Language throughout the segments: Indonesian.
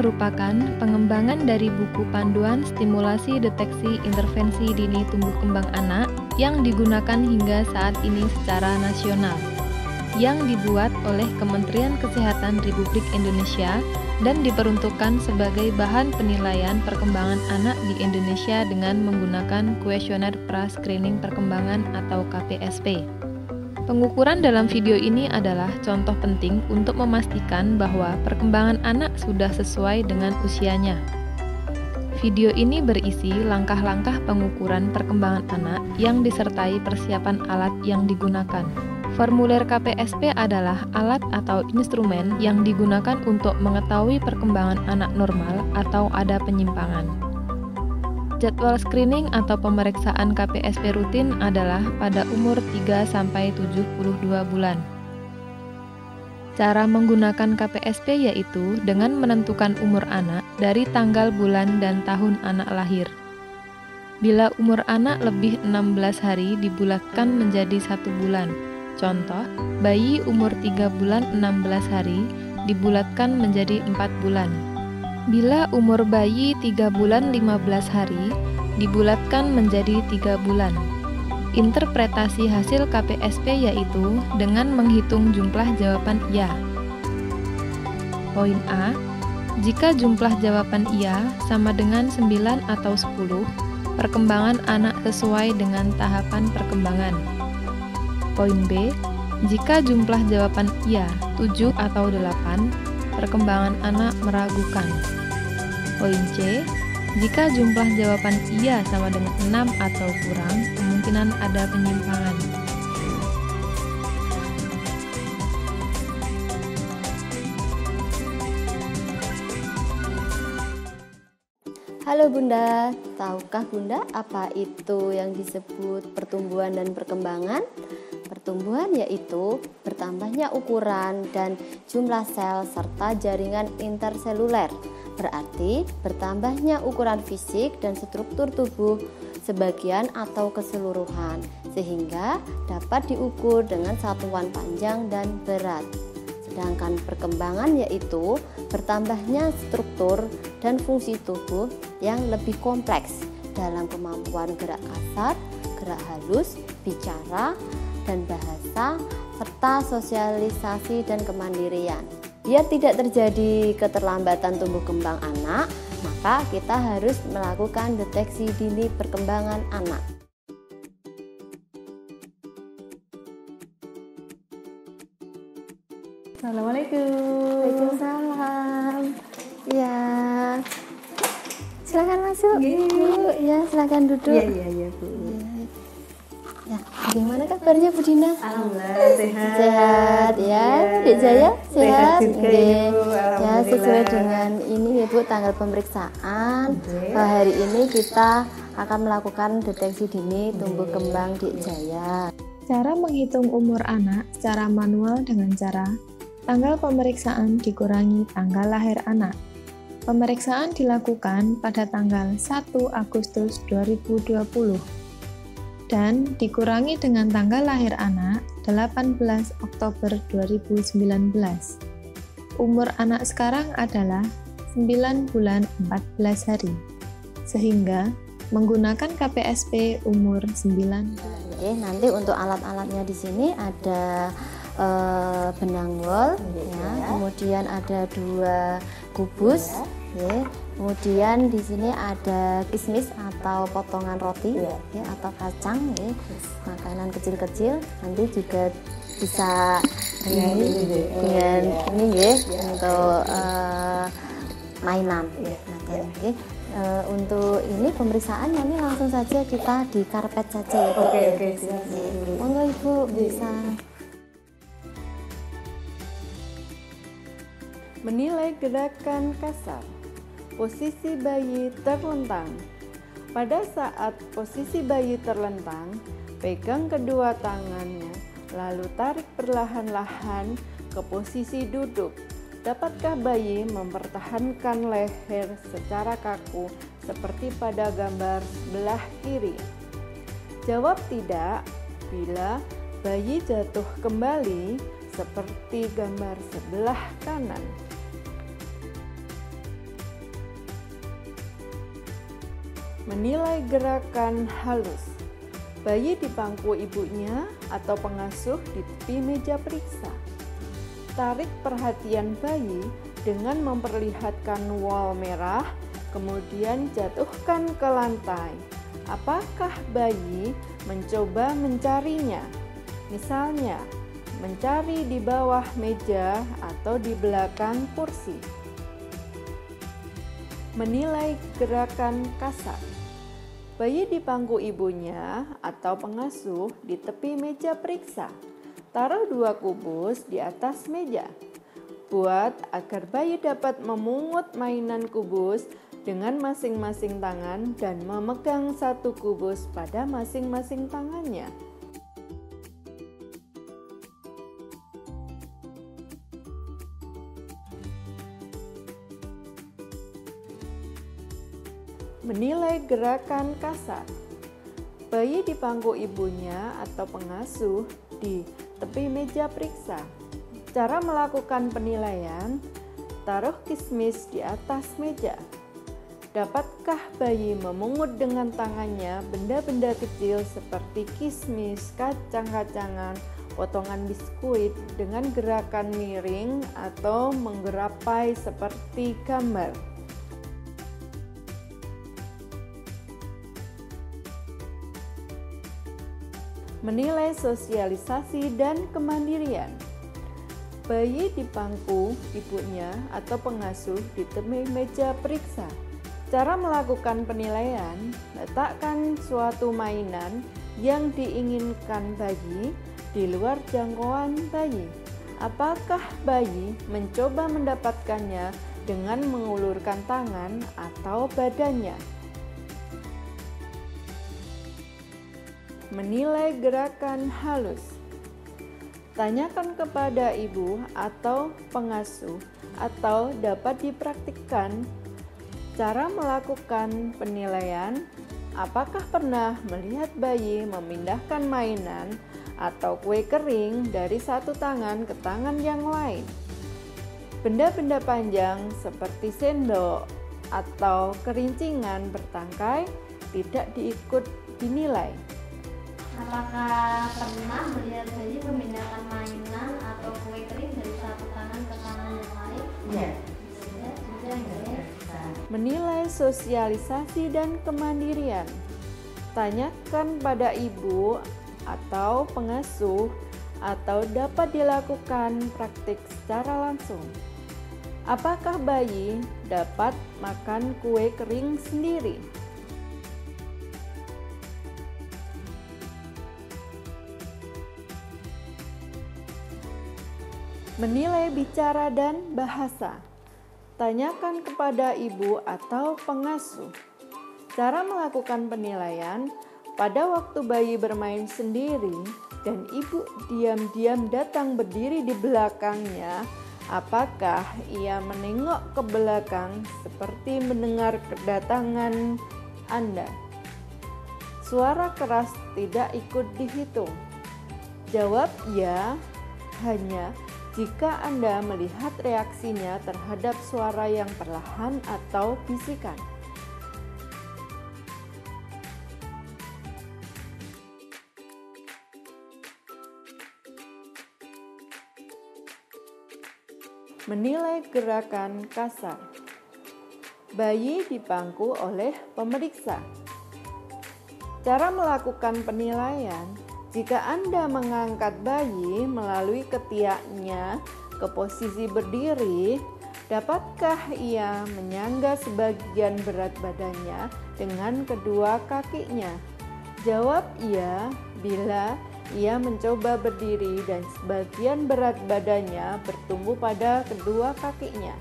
merupakan pengembangan dari buku panduan stimulasi deteksi intervensi dini tumbuh kembang anak yang digunakan hingga saat ini secara nasional, yang dibuat oleh Kementerian Kesehatan Republik Indonesia dan diperuntukkan sebagai bahan penilaian perkembangan anak di Indonesia dengan menggunakan kuesioner pra-screening perkembangan atau KPSP. Pengukuran dalam video ini adalah contoh penting untuk memastikan bahwa perkembangan anak sudah sesuai dengan usianya. Video ini berisi langkah-langkah pengukuran perkembangan anak yang disertai persiapan alat yang digunakan. Formulir KPSP adalah alat atau instrumen yang digunakan untuk mengetahui perkembangan anak normal atau ada penyimpangan. Jadwal screening atau pemeriksaan KPSP rutin adalah pada umur 3-72 bulan. Cara menggunakan KPSP yaitu dengan menentukan umur anak dari tanggal bulan dan tahun anak lahir. Bila umur anak lebih 16 hari dibulatkan menjadi 1 bulan. Contoh, bayi umur 3 bulan 16 hari dibulatkan menjadi 4 bulan. Bila umur bayi 3 bulan 15 hari, dibulatkan menjadi 3 bulan. Interpretasi hasil KPSP yaitu dengan menghitung jumlah jawaban iya. Poin A, jika jumlah jawaban iya sama dengan 9 atau 10, perkembangan anak sesuai dengan tahapan perkembangan. Poin B, jika jumlah jawaban iya 7 atau 8, perkembangan anak meragukan. Poin C, jika jumlah jawaban iya sama dengan 6 atau kurang, kemungkinan ada penyimpangan. Halo Bunda, tahukah Bunda apa itu yang disebut pertumbuhan dan perkembangan? Pertumbuhan yaitu bertambahnya ukuran dan jumlah sel serta jaringan interseluler. Berarti bertambahnya ukuran fisik dan struktur tubuh sebagian atau keseluruhan, sehingga dapat diukur dengan satuan panjang dan berat. Sedangkan perkembangan yaitu bertambahnya struktur dan fungsi tubuh yang lebih kompleks dalam kemampuan gerak kasar, gerak halus, bicara, dan bahasa, serta sosialisasi dan kemandirian. Biar tidak terjadi keterlambatan tumbuh kembang anak, maka kita harus melakukan deteksi dini perkembangan anak. Assalamualaikum. Waalaikumsalam. Ya, silakan masuk. Bu, ya silakan duduk. Iya Bu. Ya, bagaimana kabarnya Bu Dina? Alhamdulillah sehat. Sehat ya, Dek Jaya sehat. juga, Nggih. Ibu. Ya, Alhamdulillah. sesuai dengan ini ya Bu, tanggal pemeriksaan. Hari ini kita akan melakukan deteksi dini tumbuh kembang Dek Jaya. Cara menghitung umur anak secara manual dengan cara tanggal pemeriksaan dikurangi tanggal lahir anak. Pemeriksaan dilakukan pada tanggal 1 Agustus 2020 dan dikurangi dengan tanggal lahir anak 18 Oktober 2019. Umur anak sekarang adalah 9 bulan 14 hari, sehingga menggunakan KPSP umur 9 bulan. Oke, nanti untuk alat-alatnya di sini ada benang wol, ya. Kemudian ada 2 kubus, ya. Kemudian di sini ada kismis atau potongan roti, ya, atau kacang, ya. Makanan kecil-kecil. Nanti juga bisa dengan ini, ya, untuk mainan. Nanti, untuk ini pemeriksaan nanti langsung saja kita di karpet saja, ya. Oke, siap. Monggo Ibu bisa. Menilai gerakan kasar. Posisi bayi terlentang. Pada saat posisi bayi terlentang, pegang kedua tangannya, lalu tarik perlahan-lahan ke posisi duduk. Dapatkah bayi mempertahankan leher secara kaku seperti pada gambar sebelah kiri? Jawab tidak bila bayi jatuh kembali seperti gambar sebelah kanan. Menilai gerakan halus. Bayi di pangku ibunya atau pengasuh di tepi meja periksa. Tarik perhatian bayi dengan memperlihatkan wol merah, kemudian jatuhkan ke lantai. Apakah bayi mencoba mencarinya? Misalnya, mencari di bawah meja atau di belakang kursi. Menilai gerakan kasar. Bayi di pangku ibunya atau pengasuh di tepi meja periksa. Taruh 2 kubus di atas meja. Buat agar bayi dapat memungut mainan kubus dengan masing-masing tangan dan memegang 1 kubus pada masing-masing tangannya. Menilai gerakan kasar. Bayi di pangku ibunya atau pengasuh di tepi meja periksa. Cara melakukan penilaian, taruh kismis di atas meja. Dapatkah bayi memungut dengan tangannya benda-benda kecil seperti kismis, kacang-kacangan, potongan biskuit dengan gerakan miring atau menggerapai seperti gambar? Menilai sosialisasi dan kemandirian. Bayi di pangku ibunya atau pengasuh di tepi meja periksa. Cara melakukan penilaian, letakkan suatu mainan yang diinginkan bayi di luar jangkauan bayi. Apakah bayi mencoba mendapatkannya dengan mengulurkan tangan atau badannya? Menilai gerakan halus. Tanyakan kepada ibu atau pengasuh atau dapat dipraktikkan cara melakukan penilaian. Apakah pernah melihat bayi memindahkan mainan atau kue kering dari satu tangan ke tangan yang lain? Benda-benda panjang seperti sendok atau kerincingan bertangkai tidak diikut dinilai. Apakah pernah melihat bayi memindahkan mainan atau kue kering dari satu tangan ke tangan yang lain? Iya. Menilai sosialisasi dan kemandirian. Tanyakan pada ibu atau pengasuh atau dapat dilakukan praktik secara langsung. Apakah bayi dapat makan kue kering sendiri? Menilai bicara dan bahasa. Tanyakan kepada ibu atau pengasuh. Cara melakukan penilaian, pada waktu bayi bermain sendiri dan ibu diam-diam datang berdiri di belakangnya, apakah ia menengok ke belakang seperti mendengar kedatangan Anda? Suara keras tidak ikut dihitung. Jawab ya hanya jika Anda melihat reaksinya terhadap suara yang perlahan atau bisikan. Menilai gerakan kasar. Bayi dipangku oleh pemeriksa. Cara melakukan penilaian, jika Anda mengangkat bayi melalui ketiaknya ke posisi berdiri, dapatkah ia menyangga sebagian berat badannya dengan kedua kakinya? Jawab iya bila ia mencoba berdiri dan sebagian berat badannya bertumbuh pada kedua kakinya.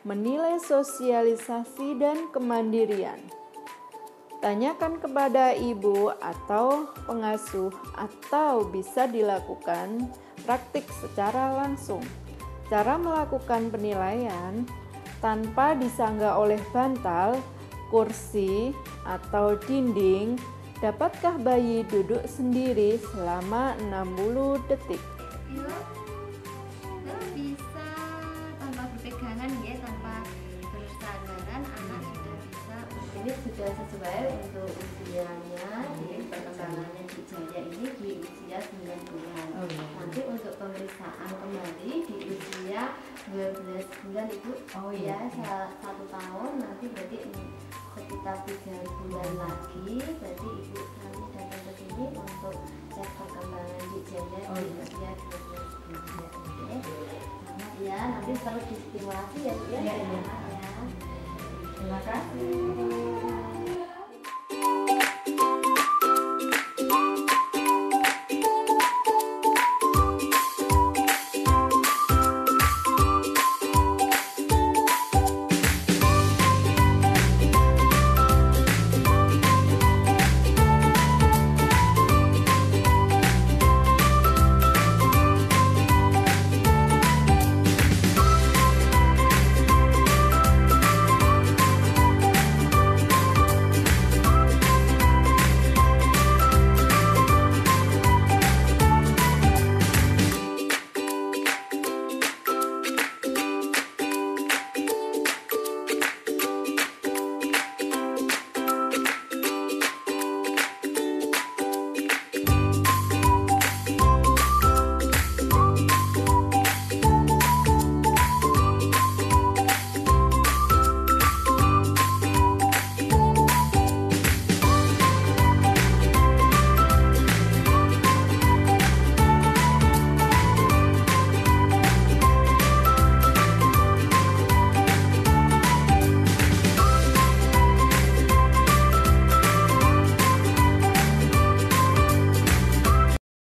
Menilai sosialisasi dan kemandirian. Tanyakan kepada ibu atau pengasuh atau bisa dilakukan praktik secara langsung. Cara melakukan penilaian tanpa disangga oleh bantal, kursi, atau dinding, Dapatkah bayi duduk sendiri selama 60 detik? Bisa tanpa berpegangan ya, tanpa bersandaran anak sudah bisa. Ini sudah sesuai untuk usianya, jadi perkembangannya di Jaya ini di usia 9 bulan. Nanti untuk pemeriksaan kembali di usia 12 bulan Ibu. Ya, 1 tahun nanti berarti sekitar 3 bulan lagi, berarti Ibu nanti datang ke sini untuk cek perkembangan di Jaya di usia 12 bulan. Ya, nanti terus distimulasi ya, Bu ya. Terima kasih.